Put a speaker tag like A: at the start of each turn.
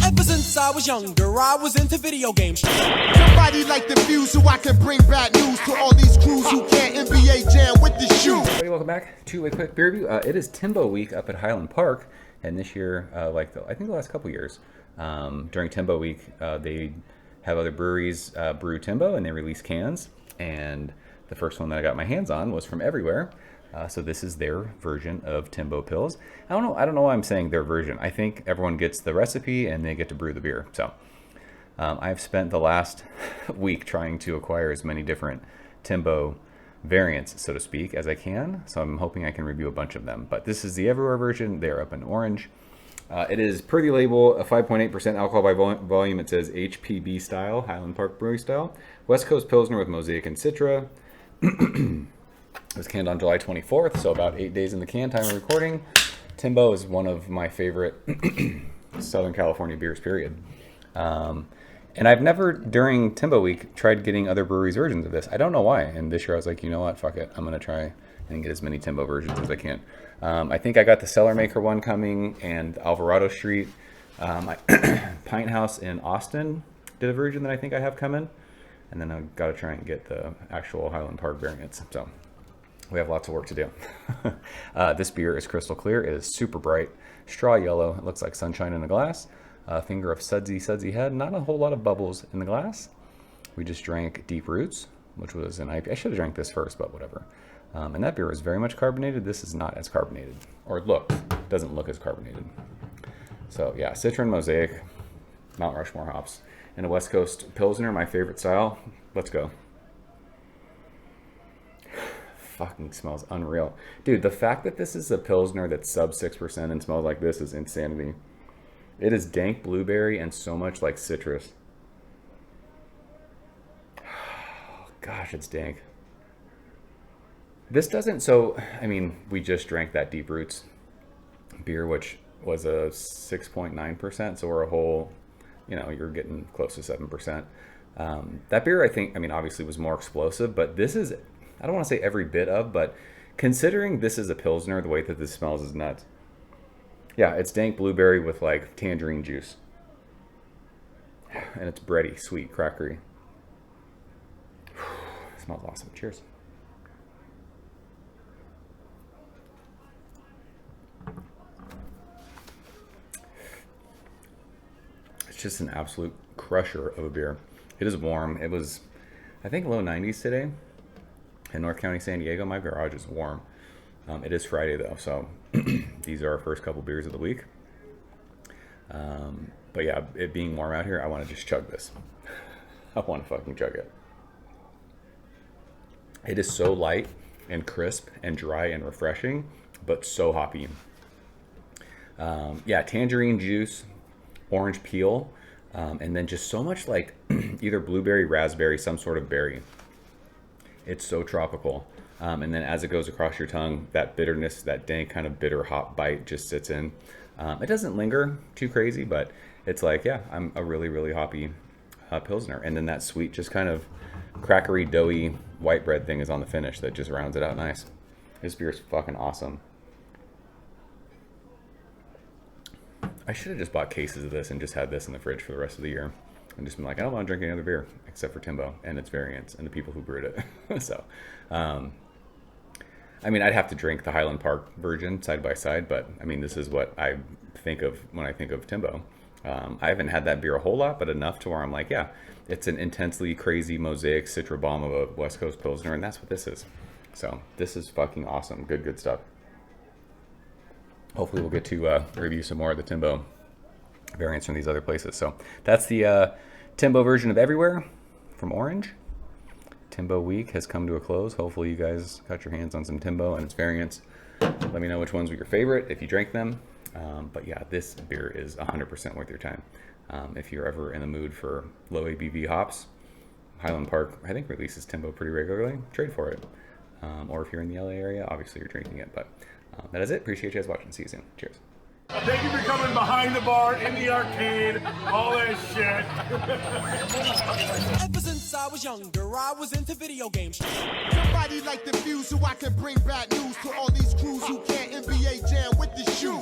A: Ever since I was younger, I was into video games.
B: Somebody like the Fuse so I can bring bad news to all these crews who can't NBA jam with the shoe.
C: Everybody, welcome back to a quick beer review. It is Timbo week up at Highland Park, and this year, I think the last couple years, during Timbo week, they have other breweries brew Timbo, and they release cans. And the first one that I got my hands on was from Everywhere. So this is their version of Timbo Pils. I don't know why I'm saying their version. I think everyone gets the recipe and they get to brew the beer. So I've spent the last week trying to acquire as many different Timbo variants, so to speak, as I can. So I'm hoping I can review a bunch of them. But this is the Everywhere version. They're up in orange. It is, per the label, a 5.8% alcohol by volume. It says HPB style, Highland Park Brewery style. West Coast Pilsner with Mosaic and Citra. It was canned on July 24th, so about 8 days in the can, time of recording. Timbo is one of my favorite Southern California beers, period. And I've never, during Timbo Week, tried getting other breweries' versions of this. I don't know why. And this year I was like, you know what, fuck it. I'm going to try and get as many Timbo versions as I can. I think I got the Cellar Maker one coming, and Alvarado Street. Pint House in Austin did a version that I think I have coming. And then I've got to try and get the actual Highland Park variants. So we have lots of work to do. This beer is crystal clear. It is super bright, straw yellow. It looks like sunshine in a glass. A finger of sudsy head. Not a whole lot of bubbles in the glass. We just drank Deep Roots, which was an IPA. I should have drank this first, but whatever. And that beer is very much carbonated. This is not as carbonated, or doesn't look as carbonated. So yeah, Citra and Mosaic, Mount Rushmore hops, and a West Coast Pilsner, my favorite style. Let's go. Fucking smells unreal. Dude, the fact that this is a Pilsner that's sub 6% and smells like this is insanity. It is dank blueberry and so much like citrus. Gosh, it's dank. This doesn't, I mean, we just drank that Deep Roots beer, which was a 6.9%, so we're a whole, you're getting close to 7%. That beer, I mean, obviously was more explosive, but this is, I don't want to say every bit of, but considering this is a Pilsner, the way that this smells is nuts. Yeah, it's dank blueberry with like tangerine juice. And it's bready, sweet, crackery. It smells awesome. Cheers. It's just an absolute crusher of a beer. It is warm. It was, I think, low 90s today in North County, San Diego. My garage is warm. It is Friday though, so these are our first couple beers of the week. But yeah, it being warm out here, I want to just chug this. I want to fucking chug it. It is so light and crisp and dry and refreshing, but so hoppy. Yeah, tangerine juice, orange peel, and then just so much like either blueberry, raspberry, some sort of berry. It's so tropical. And then as it goes across your tongue, that bitterness, that dank kind of bitter hop bite just sits in. It doesn't linger too crazy, but it's like, yeah, I'm a really, really hoppy Pilsner. And then that sweet, just kind of crackery, doughy white bread thing is on the finish that just rounds it out nice. This beer is fucking awesome. I should have just bought cases of this and just had this in the fridge for the rest of the year. And just been like, I don't want to drink any other beer except for Timbo and its variants and the people who brewed it. So, I mean, I'd have to drink the Highland Park version side by side, but I mean, this is what I think of when I think of Timbo. I haven't had that beer a whole lot, but enough to where I'm like, yeah, it's an intensely crazy Mosaic Citra bomb of a West Coast Pilsner, and that's what this is. So this is fucking awesome. Good stuff. Hopefully we'll get to review some more of the Timbo variants from these other places. So that's the Timbo version of Everywhere from Orange. Timbo week has come to a close. Hopefully you guys got your hands on some Timbo and its variants. Let me know which ones were your favorite if you drank them. But yeah, this beer is 100% worth your time. If you're ever in the mood for low ABV hops, Highland Park, I think, releases Timbo pretty regularly. Trade for it. Or if you're in the LA area, obviously you're drinking it. But that is it. Appreciate you guys watching. See you soon. Cheers.
D: Thank you for coming behind the bar, in the arcade, all that shit.
A: Ever since I was younger, I was into video games.
B: Somebody like the Fuse so I can bring bad news to all these crews who can't NBA jam with the shoe.